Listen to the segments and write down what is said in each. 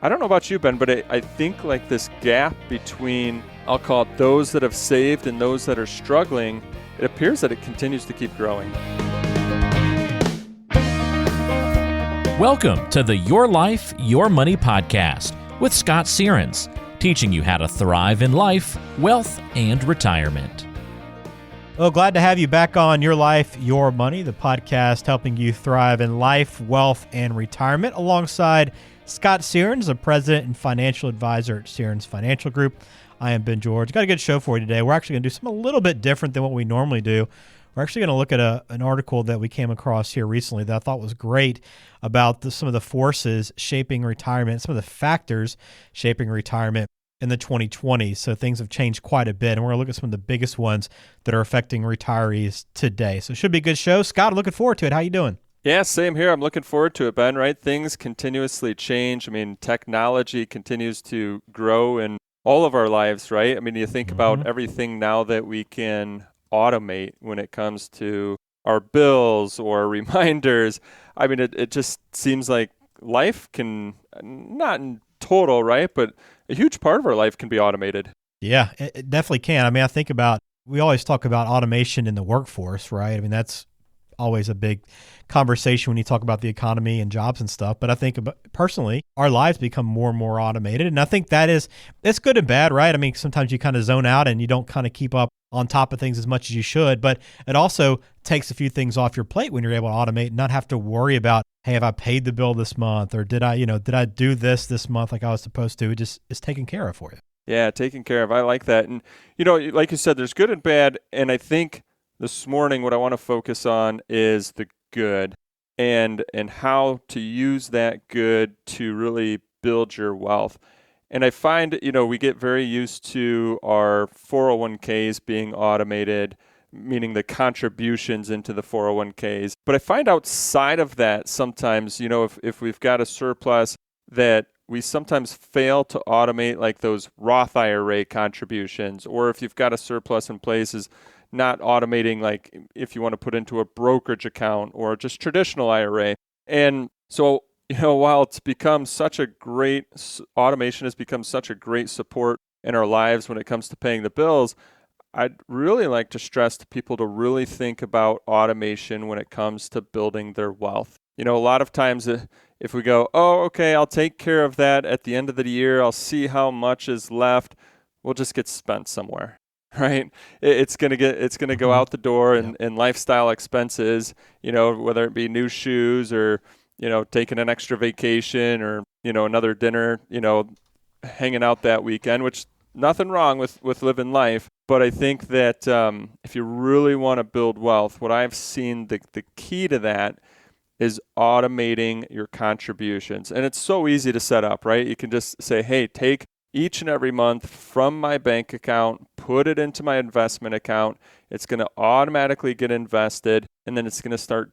I don't know about you, Ben, but I think like this gap between, I'll call it those that have saved and those that are struggling, it appears that it continues to keep growing. Welcome to the Your Life, Your Money podcast with Scott Searens, teaching you how to thrive in life, wealth, and retirement. Well, glad to have you back on Your Life, Your Money, the podcast helping you thrive in life, wealth, and retirement, alongside Scott Searens, the president and financial advisor at Searens Financial Group. I am Ben George. Got a good show for you today. We're actually going to do something a little bit different than what we normally do. We're actually going to look at an article that we came across here recently that I thought was great about some of the forces shaping retirement, some of the factors shaping retirement in the 2020s. So things have changed quite a bit, and we're going to look at some of the biggest ones that are affecting retirees today. So it should be a good show. Scott, looking forward to it. How you doing? Yeah, same here. I'm looking forward to it, Ben, right? Things continuously change. I mean, technology continues to grow in all of our lives, right? I mean, you think about everything now that we can automate when it comes to our bills or reminders. I mean, it just seems like life can, not in total, right? But a huge part of our life can be automated. Yeah, it definitely can. I mean, we always talk about automation in the workforce, right? I mean, that's always a big conversation when you talk about the economy and jobs and stuff. But I think personally, our lives become more and more automated. And I think it's good and bad, right? I mean, sometimes you kind of zone out and you don't kind of keep up on top of things as much as you should. But it also takes a few things off your plate when you're able to automate and not have to worry about, hey, have I paid the bill this month? Or did I do this month like I was supposed to? It just is taken care of for you. Yeah, taken care of. I like that. And, like you said, there's good and bad. And I think this morning, what I want to focus on is the good and how to use that good to really build your wealth. And I find, we get very used to our 401ks being automated, meaning the contributions into the 401ks. But I find outside of that, sometimes, if we've got a surplus, that we sometimes fail to automate like those Roth IRA contributions, or if you've got a surplus in place, is not automating, like if you want to put into a brokerage account or just traditional IRA. And so, while it's become automation has become such a great support in our lives when it comes to paying the bills, I'd really like to stress to people to really think about automation when it comes to building their wealth. A lot of times if we go, oh, okay, I'll take care of that at the end of the year, I'll see how much is left, we'll just get spent somewhere. Right, it's gonna go out the door, and lifestyle expenses. Whether it be new shoes or taking an extra vacation or another dinner. Hanging out that weekend, which nothing wrong with living life. But I think that if you really want to build wealth, what I've seen the key to that is automating your contributions, and it's so easy to set up. Right, you can just say, hey, take each and every month from my bank account, put it into my investment account. It's going to automatically get invested, and then it's going to start,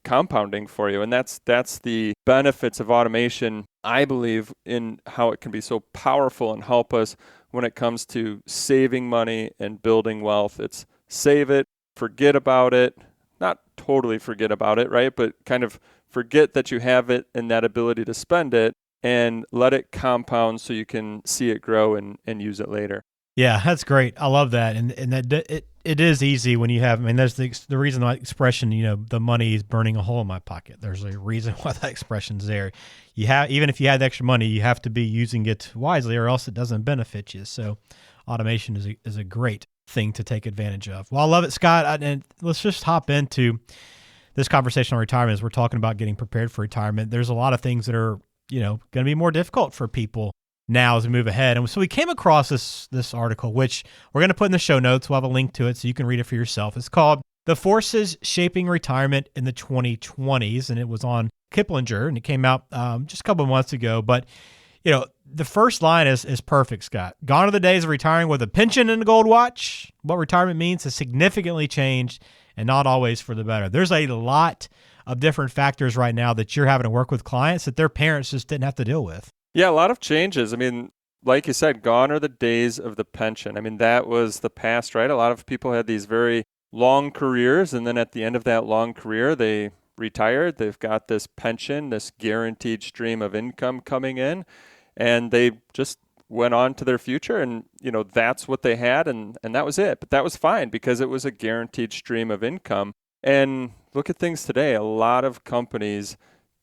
compounding for you. And that's the benefits of automation, I believe, in how it can be so powerful and help us when it comes to saving money and building wealth. It's save it, forget about it, not totally forget about it, right? But kind of forget that you have it and that ability to spend it, and let it compound so you can see it grow and use it later. Yeah, that's great. I love that. And that it is easy when you have, there's the reason that expression, the money is burning a hole in my pocket. There's a reason why that expression's there. Even if you had extra money, you have to be using it wisely or else it doesn't benefit you. So automation is a great thing to take advantage of. Well, I love it, Scott. And let's just hop into this conversation on retirement as we're talking about getting prepared for retirement. There's a lot of things that are going to be more difficult for people now as we move ahead. And so we came across this article, which we're going to put in the show notes. We'll have a link to it so you can read it for yourself. It's called The Forces Shaping Retirement in the 2020s, and it was on Kiplinger, and it came out just a couple of months ago. But, the first line is perfect, Scott. Gone are the days of retiring with a pension and a gold watch. What retirement means has significantly changed, and not always for the better. There's a lot of different factors right now that you're having to work with clients that their parents just didn't have to deal with. Yeah, a lot of changes. Like you said, gone are the days of the pension. That was the past, right? A lot of people had these very long careers, and then at the end of that long career, they retired. They've got this pension, this guaranteed stream of income coming in, and they just went on to their future, and that's what they had, and that was it. But that was fine because it was a guaranteed stream of income. And look at things today. A lot of companies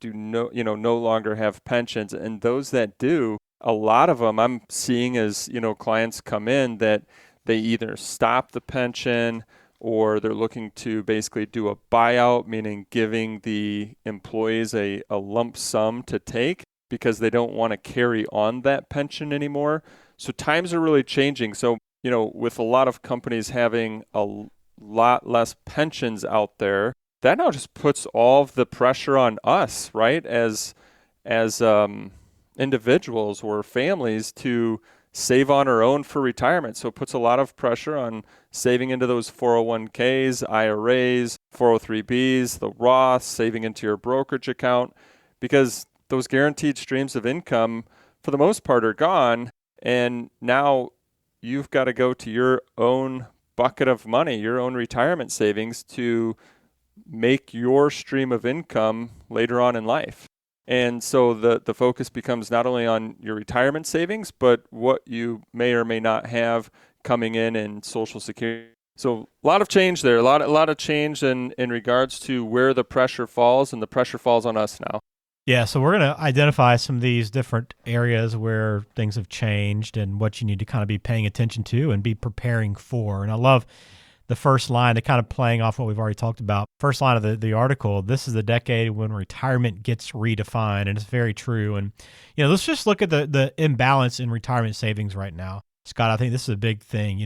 no longer have pensions, and those that do, a lot of them I'm seeing as clients come in that they either stop the pension or they're looking to basically do a buyout, meaning giving the employees a lump sum to take, because they don't want to carry on that pension anymore. So times are really changing. So, with a lot of companies having a lot less pensions out there, that now just puts all of the pressure on us, right? As individuals or families to save on our own for retirement. So it puts a lot of pressure on saving into those 401ks, IRAs, 403bs, the Roth, saving into your brokerage account, because those guaranteed streams of income, for the most part, are gone. And now you've got to go to your own bucket of money, your own retirement savings, to make your stream of income later on in life. And so the focus becomes not only on your retirement savings, but what you may or may not have coming in Social Security. So a lot of change there, a lot of change in regards to where the pressure falls, and the pressure falls on us now. Yeah, so we're going to identify some of these different areas where things have changed and what you need to kind of be paying attention to and be preparing for. And I love the first line, to kind of playing off what we've already talked about. First line of the article, this is the decade when retirement gets redefined, and it's very true. And, let's just look at the imbalance in retirement savings right now. Scott, I think this is a big thing.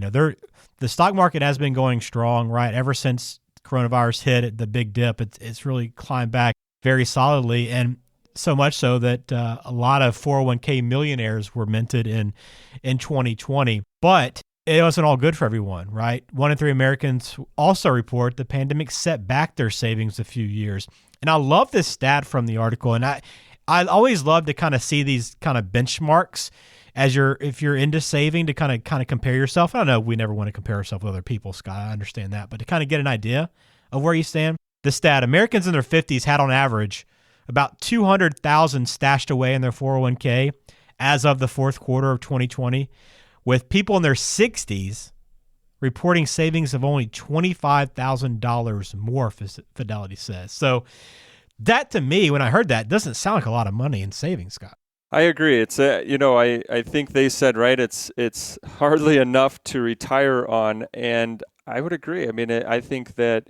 The stock market has been going strong, right? Ever since coronavirus hit, the big dip, it's really climbed back very solidly. And so much so that a lot of 401k millionaires were minted in 2020. But it wasn't all good for everyone, right? 1 in 3 Americans also report the pandemic set back their savings a few years. And I love this stat from the article. And I always love to kind of see these kind of benchmarks if you're into saving, to kind of compare yourself. I don't know, we never want to compare ourselves with other people, Scott. I understand that. But to kind of get an idea of where you stand, the stat, Americans in their 50s had on average about $200,000 stashed away in their 401k as of the fourth quarter of 2020, with people in their 60s reporting savings of only $25,000 more, Fidelity says. So that, to me, when I heard that, doesn't sound like a lot of money in savings, Scott. I agree. It's I think they said, right, it's hardly enough to retire on, and I would agree. I mean, I think that,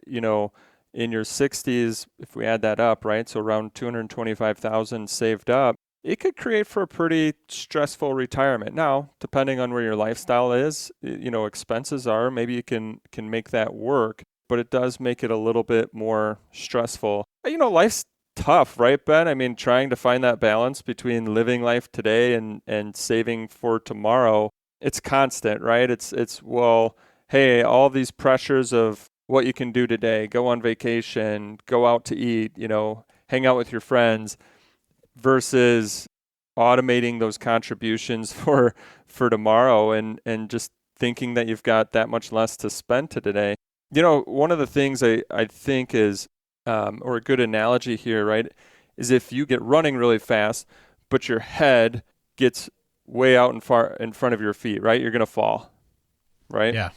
in your 60s, if we add that up, right, so around $225,000 saved up, it could create for a pretty stressful retirement. Now, depending on where your lifestyle is, expenses are, maybe you can make that work, but it does make it a little bit more stressful. Life's tough, right, Ben? I mean, trying to find that balance between living life today and saving for tomorrow, it's constant, right? It's well, hey, all these pressures of what you can do today, go on vacation, go out to eat, hang out with your friends, versus automating those contributions for tomorrow and just thinking that you've got that much less to spend today. One of the things I think is, or a good analogy here, right, is if you get running really fast, but your head gets way out in front of your feet, right, you're going to fall, right? Yeah.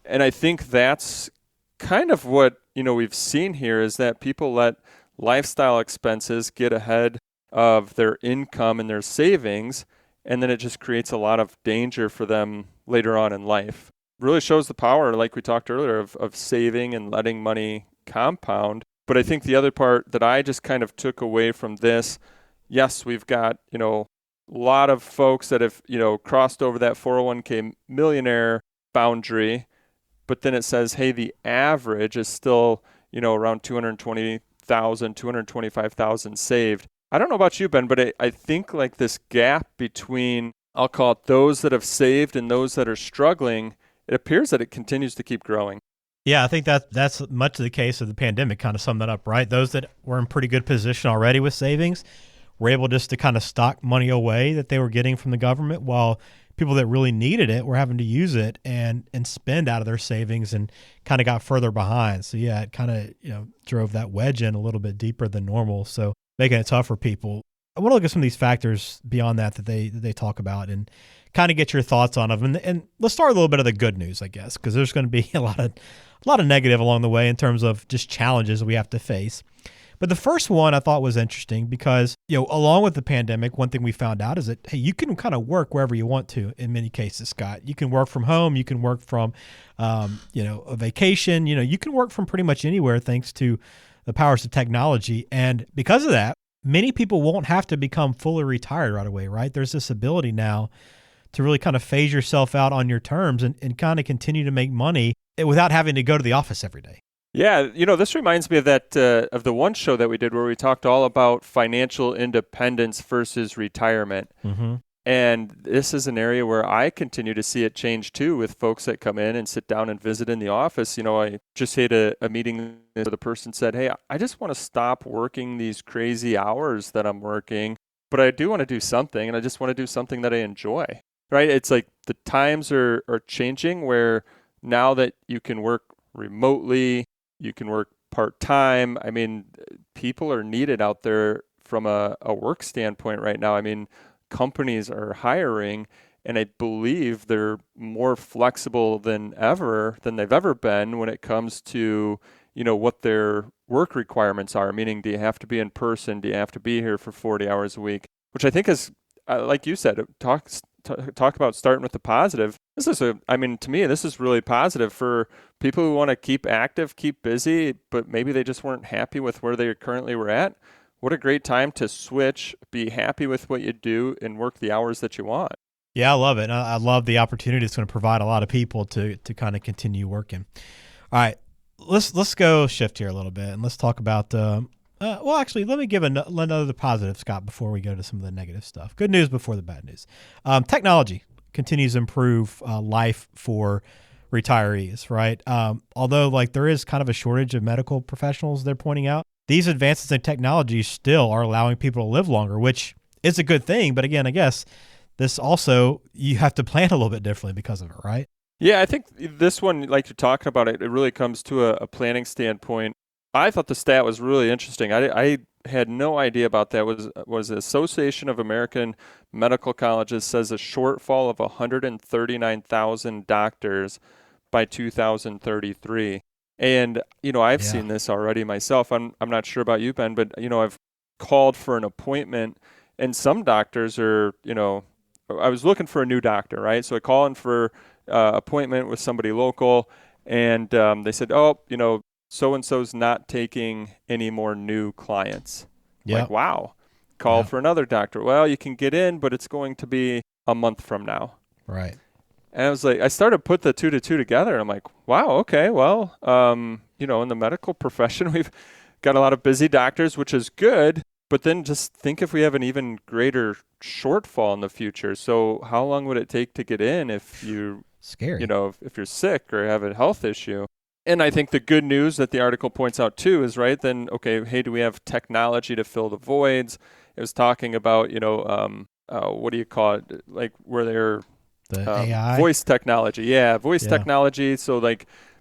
And I think that's kind of what, we've seen here, is that people let lifestyle expenses get ahead of their income and their savings, and then it just creates a lot of danger for them later on in life. Really shows the power, like we talked earlier, of saving and letting money compound. But I think the other part that I just kind of took away from this, yes, we've got, a lot of folks that have, crossed over that 401k millionaire boundary, but then it says, hey, the average is still, around $220,000, $225,000 saved. I don't know about you, Ben, but I think like this gap between, I'll call it, those that have saved and those that are struggling, it appears that it continues to keep growing. Yeah, I think that's much of the case of the pandemic, kind of summed that up, right? Those that were in pretty good position already with savings were able just to kind of stock money away that they were getting from the government, while people that really needed it were having to use it and spend out of their savings and kind of got further behind. So yeah, it kind of, drove that wedge in a little bit deeper than normal. So making it tough for people. I want to look at some of these factors beyond that they talk about and kind of get your thoughts on them. And let's start with a little bit of the good news, I guess, because there's going to be a lot of negative along the way in terms of just challenges we have to face. But the first one I thought was interesting because, along with the pandemic, one thing we found out is that, hey, you can kind of work wherever you want to in many cases, Scott. You can work from home. You can work from, a vacation. You can work from pretty much anywhere thanks to the powers of technology. And because of that, many people won't have to become fully retired right away, right? There's this ability now to really kind of phase yourself out on your terms and kind of continue to make money without having to go to the office every day. Yeah, this reminds me of that of the one show that we did where we talked all about financial independence versus retirement. Mm-hmm. And this is an area where I continue to see it change too with folks that come in and sit down and visit in the office. I just had a meeting where the person said, hey, I just want to stop working these crazy hours that I'm working, but I do want to do something, and I just want to do something that I enjoy, right? It's like the times are changing where now that you can work remotely, you can work part-time. I mean, people are needed out there from a work standpoint right now. I mean, companies are hiring, and I believe they're more flexible than they've ever been when it comes to, what their work requirements are, meaning do you have to be in person? Do you have to be here for 40 hours a week? Which I think is, like you said, talk about starting with the positive. To me, this is really positive for people who want to keep active, keep busy, but maybe they just weren't happy with where they currently were at. What a great time to switch, be happy with what you do, and work the hours that you want. Yeah, I love it. I love the opportunity it's going to provide a lot of people to kind of continue working. All right, let's go shift here a little bit, and let's talk about actually, let me give another positive, Scott, before we go to some of the negative stuff. Good news before the bad news. Technology continues to improve life for retirees, right? Although there is kind of a shortage of medical professionals they're pointing out, these advances in technology still are allowing people to live longer, which is a good thing. But again, I guess this also, you have to plan a little bit differently because of it, right? Yeah, I think this one, like you're talking about, it really comes to a planning standpoint. I thought the stat was really interesting. I had no idea about that. Was the Association of American Medical Colleges says a shortfall of 139,000 doctors by 2033. And, I've seen this already myself. I'm not sure about you, Ben, but, I've called for an appointment, and some doctors are, I was looking for a new doctor, right? So I call in for appointment with somebody local, and they said, so-and-so's not taking any more new clients. Yep. Like, wow. Call for another doctor. Well, you can get in, but it's going to be a month from now. Right. And I was like, I started to put the two to two together. And I'm like, wow, okay, well, in the medical profession, we've got a lot of busy doctors, which is good. But then just think if we have an even greater shortfall in the future. So how long would it take to get in if you, Scary. If you're sick or have a health issue? And I think the good news that the article points out too is, right, then, okay, hey, do we have technology to fill the voids? It was talking about, what do you call it? Like where they're the AI? Voice technology. Yeah, voice technology. So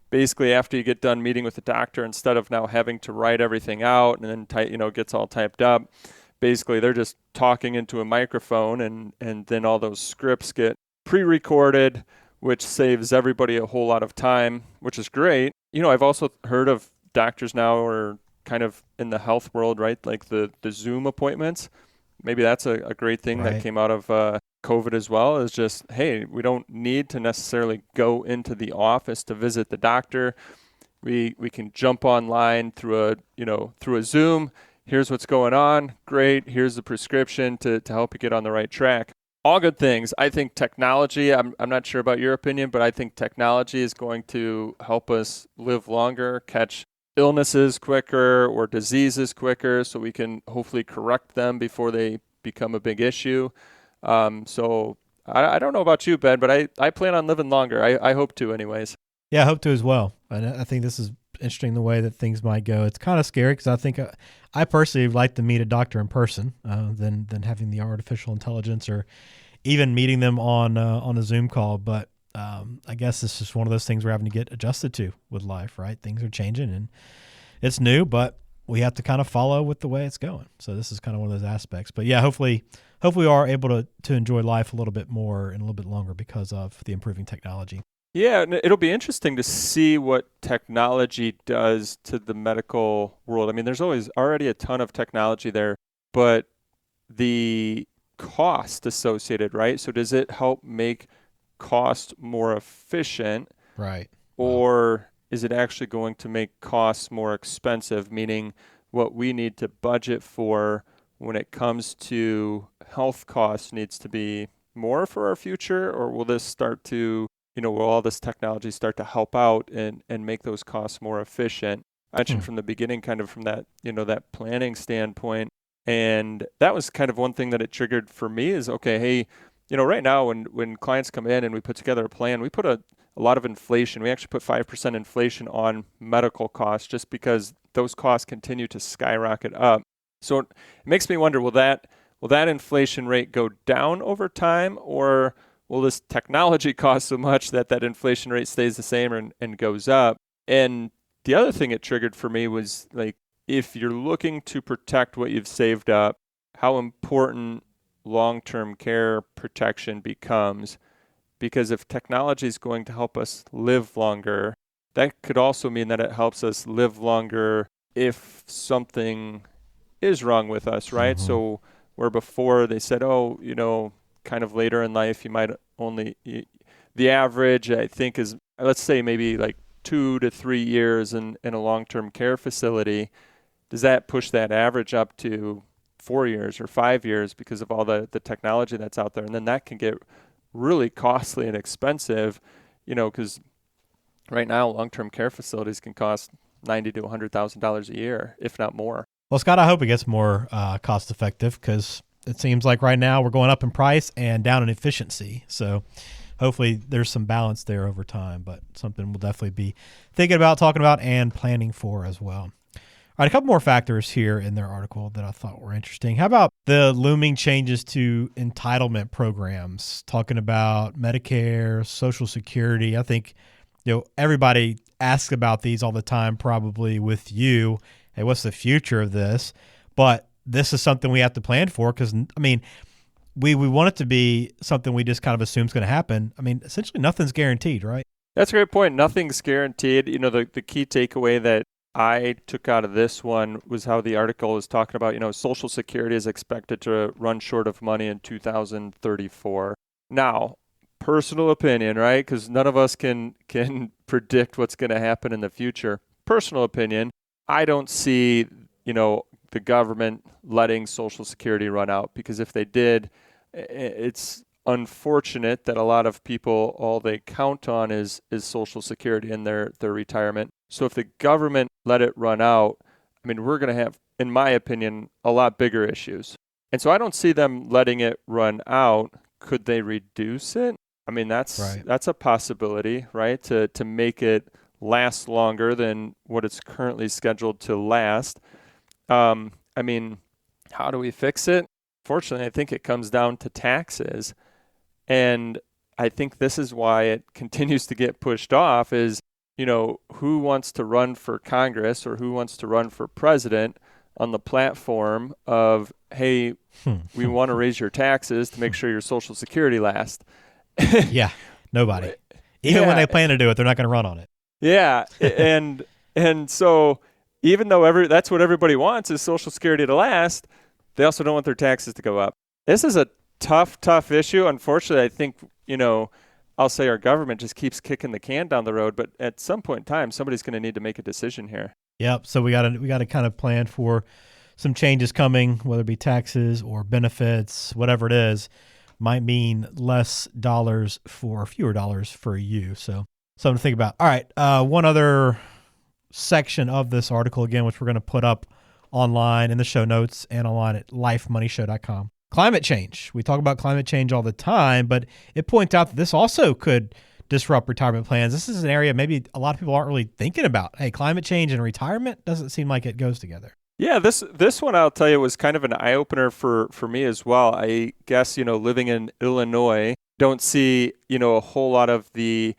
basically after you get done meeting with the doctor, instead of now having to write everything out and then gets all typed up, basically they're just talking into a microphone and then all those scripts get pre-recorded, which saves everybody a whole lot of time, which is great. I've also heard of doctors now are kind of in the health world, right? Like the Zoom appointments. Maybe that's a great thing that came out of COVID as well, is just, hey, we don't need to necessarily go into the office to visit the doctor. We can jump online through a Zoom. Here's what's going on. Great. Here's the prescription to help you get on the right track. All good things. I think technology, I'm not sure about your opinion, but I think technology is going to help us live longer, catch illnesses quicker or diseases quicker, so we can hopefully correct them before they become a big issue. So I don't know about you, Ben, but I plan on living longer. I hope to anyways. Yeah, I hope to as well. And I think this is interesting the way that things might go. It's kind of scary because I think I personally like to meet a doctor in person than having the artificial intelligence or even meeting them on a Zoom call. But I guess it's just one of those things we're having to get adjusted to with life, right? Things are changing and it's new, but we have to kind of follow with the way it's going. So this is kind of one of those aspects. But yeah, hopefully we are able to enjoy life a little bit more and a little bit longer because of the improving technology. Yeah, and it'll be interesting to see what technology does to the medical world. I mean, there's always already a ton of technology there, but the cost associated, right? So does it help make cost more efficient? Right. Or is it actually going to make costs more expensive, meaning what we need to budget for when it comes to health costs needs to be more for our future? Or will this start to, will all this technology start to help out and make those costs more efficient? I mentioned from the beginning, kind of from that, that planning standpoint. And that was kind of one thing that it triggered for me is, okay, hey, right now when clients come in and we put together a plan, we put a lot of inflation. We actually put 5% inflation on medical costs just because those costs continue to skyrocket up. So it makes me wonder, will that inflation rate go down over time, or will this technology cost so much that inflation rate stays the same and goes up? And the other thing it triggered for me was, like, if you're looking to protect what you've saved up, how important long-term care protection becomes. Because if technology is going to help us live longer, that could also mean that it helps us live longer if something is wrong with us, right? Mm-hmm. So where before they said, kind of later in life, you might only, the average, I think, is, let's say, maybe like 2 to 3 years in a long-term care facility. Does that push that average up to 4 years or 5 years because of all the technology that's out there? And then that can get really costly and expensive, because right now long-term care facilities can cost $90,000 to $100,000 a year, if not more. Well, Scott, I hope it gets more cost effective, because it seems like right now we're going up in price and down in efficiency. So hopefully there's some balance there over time, but something we'll definitely be thinking about, talking about, and planning for as well. All right, a couple more factors here in their article that I thought were interesting. How about the looming changes to entitlement programs, talking about Medicare, Social Security? I think, everybody asks about these all the time, probably with you. Hey, what's the future of this? But this is something we have to plan for, because, we want it to be something we just kind of assume is going to happen. Essentially nothing's guaranteed, right? That's a great point. Nothing's guaranteed. The key takeaway that I took out of this one was how the article was talking about, Social Security is expected to run short of money in 2034. Now, personal opinion, right? Because none of us can predict what's going to happen in the future. Personal opinion, I don't see, the government letting Social Security run out, because if they did, it's unfortunate that a lot of people, all they count on is Social Security in their retirement. So if the government let it run out, we're going to have, in my opinion, a lot bigger issues. And so I don't see them letting it run out. Could they reduce it? That's a possibility, right? To make it last longer than what it's currently scheduled to last. How do we fix it? Fortunately, I think it comes down to taxes. And I think this is why it continues to get pushed off is, who wants to run for Congress or who wants to run for president on the platform of, hey, we want to raise your taxes to make sure your Social Security lasts. Yeah, nobody. Even when they plan to do it, they're not going to run on it. Yeah, and so even though that's what everybody wants is Social Security to last, they also don't want their taxes to go up. This is a tough issue. Unfortunately, I think, I'll say our government just keeps kicking the can down the road, but at some point in time, somebody's going to need to make a decision here. Yep. So we got to kind of plan for some changes coming, whether it be taxes or benefits, whatever it is, might mean less dollars for fewer dollars for you. So something to think about. All right. One other section of this article, again, which we're going to put up online in the show notes and online at lifemoneyshow.com. Climate change. We talk about climate change all the time, but it points out that this also could disrupt retirement plans. This is an area maybe a lot of people aren't really thinking about. Hey, climate change and retirement doesn't seem like it goes together. Yeah, this one I'll tell you was kind of an eye opener for me as well. I guess, living in Illinois, don't see, a whole lot of the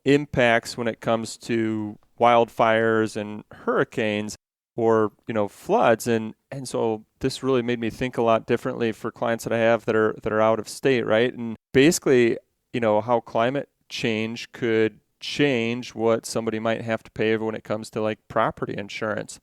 impacts when it comes to wildfires and hurricanes or, floods and so this really made me think a lot differently for clients that I have that are out of state, right? And basically, how climate change could change what somebody might have to pay when it comes to like property insurance.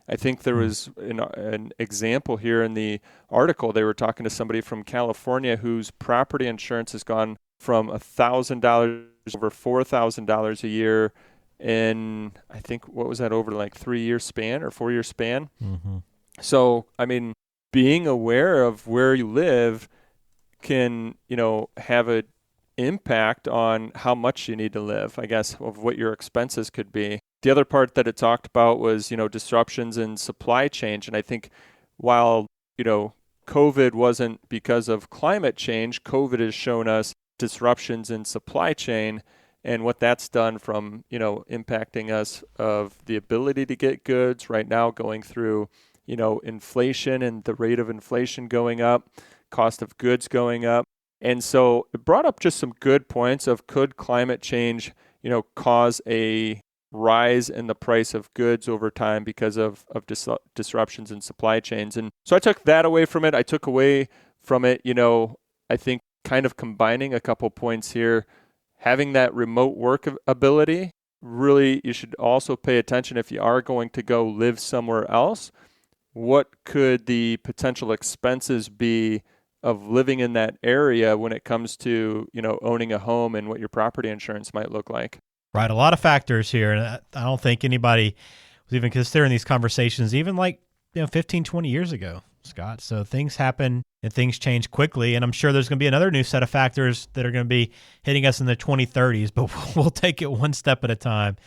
I think there was an example here in the article. They were talking to somebody from California whose property insurance has gone from $1,000 over $4,000 a year in, I think, what was that, over like 3-year span or 4-year span? Mm-hmm. So, I mean, being aware of where you live can, have an impact on how much you need to live, I guess, of what your expenses could be. The other part that it talked about was, disruptions in supply chain. And I think while, COVID wasn't because of climate change, COVID has shown us disruptions in supply chain and what that's done from, impacting us of the ability to get goods right now going through, inflation and the rate of inflation going up, cost of goods going up. And so it brought up just some good points of could climate change, cause a rise in the price of goods over time because of disruptions in supply chains. And so I took that away from it. I took away from it, I think kind of combining a couple points here, having that remote work ability. Really, you should also pay attention if you are going to go live somewhere else. What could the potential expenses be of living in that area when it comes to, owning a home and what your property insurance might look like? Right. A lot of factors here. And I don't think anybody was even considering these conversations even like, 15, 20 years ago, Scott. So things happen and things change quickly. And I'm sure there's going to be another new set of factors that are going to be hitting us in the 2030s, but we'll take it one step at a time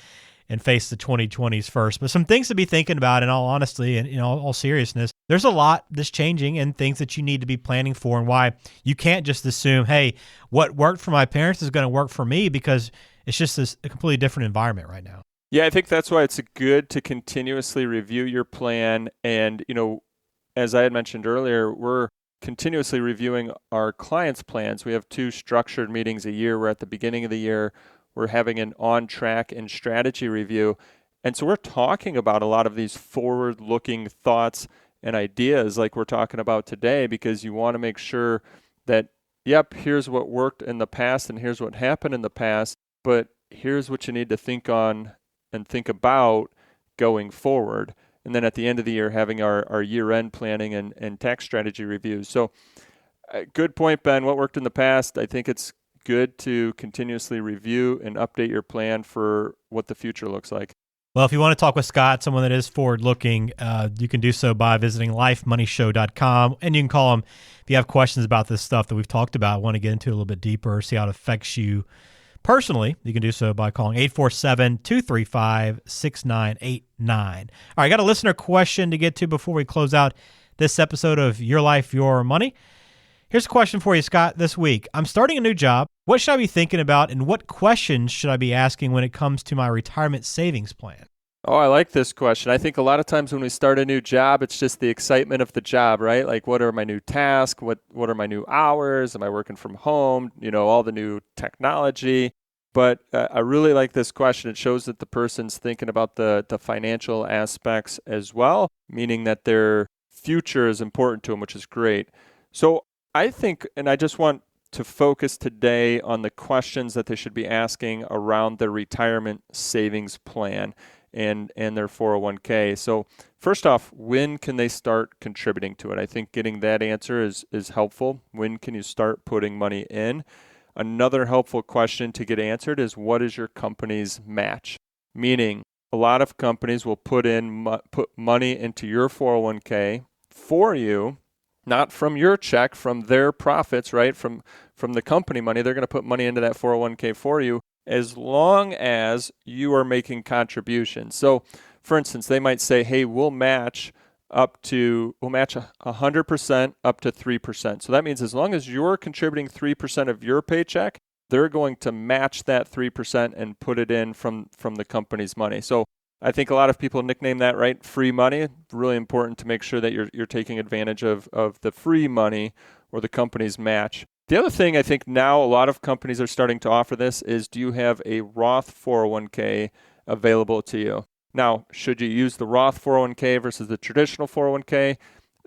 and face the 2020s first. But some things to be thinking about in all honesty and all seriousness. There's a lot that's changing and things that you need to be planning for and why you can't just assume, hey, what worked for my parents is going to work for me because it's just a completely different environment right now. Yeah, I think that's why it's good to continuously review your plan. And, as I had mentioned earlier, we're continuously reviewing our clients' plans. We have 2 structured meetings a year. We're at the beginning of the year. We're having an on-track and strategy review. And so we're talking about a lot of these forward-looking thoughts and ideas like we're talking about today because you want to make sure that, yep, here's what worked in the past and here's what happened in the past, but here's what you need to think on and think about going forward. And then at the end of the year, having our year-end planning and tax strategy reviews. So good point, Ben. What worked in the past, I think it's good to continuously review and update your plan for what the future looks like. Well, if you want to talk with Scott, someone that is forward-looking, you can do so by visiting lifemoneyshow.com, and you can call him if you have questions about this stuff that we've talked about, want to get into it a little bit deeper, see how it affects you personally. You can do so by calling 847-235-6989. All right, I got a listener question to get to before we close out this episode of Your Life, Your Money. Here's a question for you, Scott, this week. I'm starting a new job. What should I be thinking about, and what questions should I be asking when it comes to my retirement savings plan? Oh, I like this question. I think a lot of times when we start a new job, it's just the excitement of the job, right? Like, what are my new tasks? What are my new hours? Am I working from home? All the new technology. But I really like this question. It shows that the person's thinking about the financial aspects as well, meaning that their future is important to them, which is great. So I think, and I just want to focus today on the questions that they should be asking around their retirement savings plan and their 401k. So first off, when can they start contributing to it? I think getting that answer is helpful. When can you start putting money in? Another helpful question to get answered is, what is your company's match? Meaning, a lot of companies will put money into your 401k for you, not from your check, from their profits, right? From the company money. They're going to put money into that 401k for you as long as you are making contributions. So, for instance, they might say, hey, we'll match 100% up to 3%. So that means as long as you're contributing 3% of your paycheck, they're going to match that 3% and put it in from the company's money. So I think a lot of people nickname that, right, free money. Really important to make sure that you're taking advantage of the free money or the company's match. The other thing I think now a lot of companies are starting to offer this is, do you have a Roth 401k available to you? Now, should you use the Roth 401k versus the traditional 401k?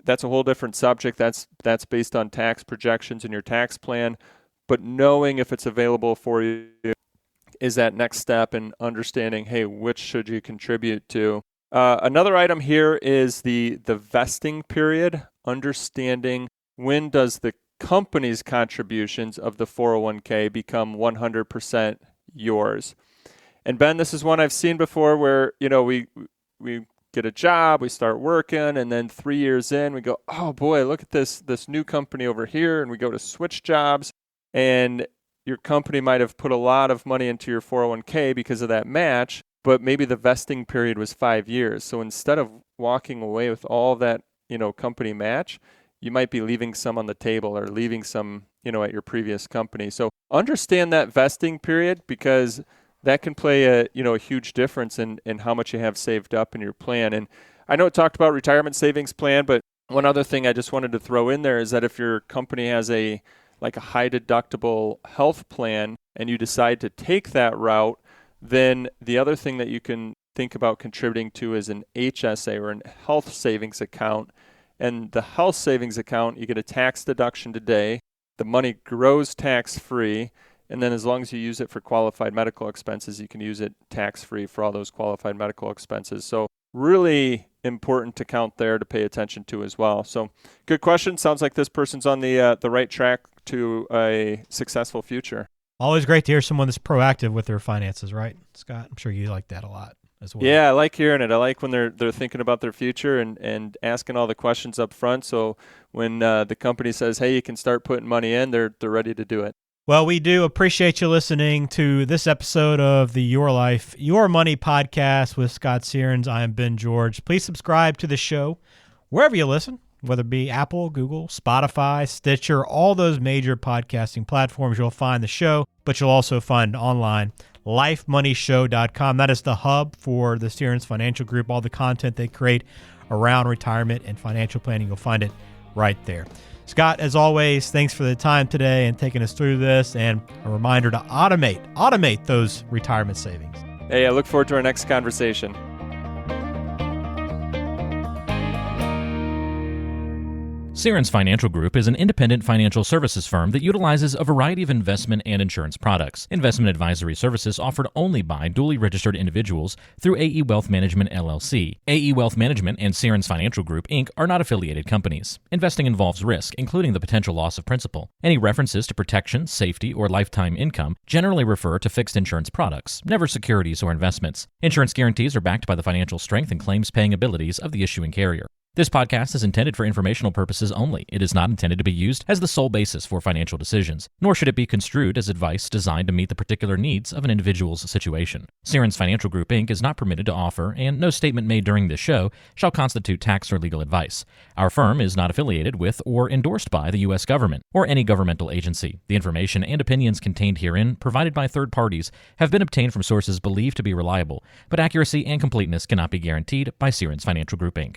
That's a whole different subject. That's based on tax projections in your tax plan. But knowing if it's available for you is that next step in understanding, hey, which should you contribute to? Another item here is the vesting period, understanding when does the company's contributions of the 401k become 100% yours. And Ben, this is one I've seen before where, we get a job, we start working, and then 3 years in, we go, oh boy, look at this new company over here, and we go to switch jobs, and your company might have put a lot of money into your 401k because of that match, but maybe the vesting period was 5 years. So instead of walking away with all that, company match, you might be leaving some on the table or leaving some, at your previous company. So understand that vesting period, because that can play a huge difference in how much you have saved up in your plan. And I know it talked about retirement savings plan, but one other thing I just wanted to throw in there is that if your company has a high deductible health plan and you decide to take that route, then the other thing that you can think about contributing to is an HSA or a health savings account. And the health savings account, you get a tax deduction today. The money grows tax-free. And then as long as you use it for qualified medical expenses, you can use it tax-free for all those qualified medical expenses. So really important to count there to pay attention to as well. So good question. Sounds like this person's on the right track to a successful future. Always great to hear someone that's proactive with their finances, right, Scott? I'm sure you like that a lot as well. Yeah, I like hearing it. I like when they're thinking about their future and asking all the questions up front. So when the company says, hey, you can start putting money in, they're ready to do it. Well, we do appreciate you listening to this episode of the Your Life, Your Money podcast with Scott Searns. I am Ben George. Please subscribe to the show wherever you listen, whether it be Apple, Google, Spotify, Stitcher, all those major podcasting platforms. You'll find the show, but you'll also find online, lifemoneyshow.com. That is the hub for the Searns Financial Group. All the content they create around retirement and financial planning, you'll find it right there. Scott, as always, thanks for the time today and taking us through this, and a reminder to automate those retirement savings. Hey, I look forward to our next conversation. Searns Financial Group is an independent financial services firm that utilizes a variety of investment and insurance products. Investment advisory services offered only by duly registered individuals through AE Wealth Management, LLC. AE Wealth Management and Searns Financial Group, Inc. are not affiliated companies. Investing involves risk, including the potential loss of principal. Any references to protection, safety, or lifetime income generally refer to fixed insurance products, never securities or investments. Insurance guarantees are backed by the financial strength and claims-paying abilities of the issuing carrier. This podcast is intended for informational purposes only. It is not intended to be used as the sole basis for financial decisions, nor should it be construed as advice designed to meet the particular needs of an individual's situation. Searns Financial Group, Inc. is not permitted to offer, and no statement made during this show shall constitute tax or legal advice. Our firm is not affiliated with or endorsed by the U.S. government or any governmental agency. The information and opinions contained herein, provided by third parties, have been obtained from sources believed to be reliable, but accuracy and completeness cannot be guaranteed by Searns Financial Group, Inc.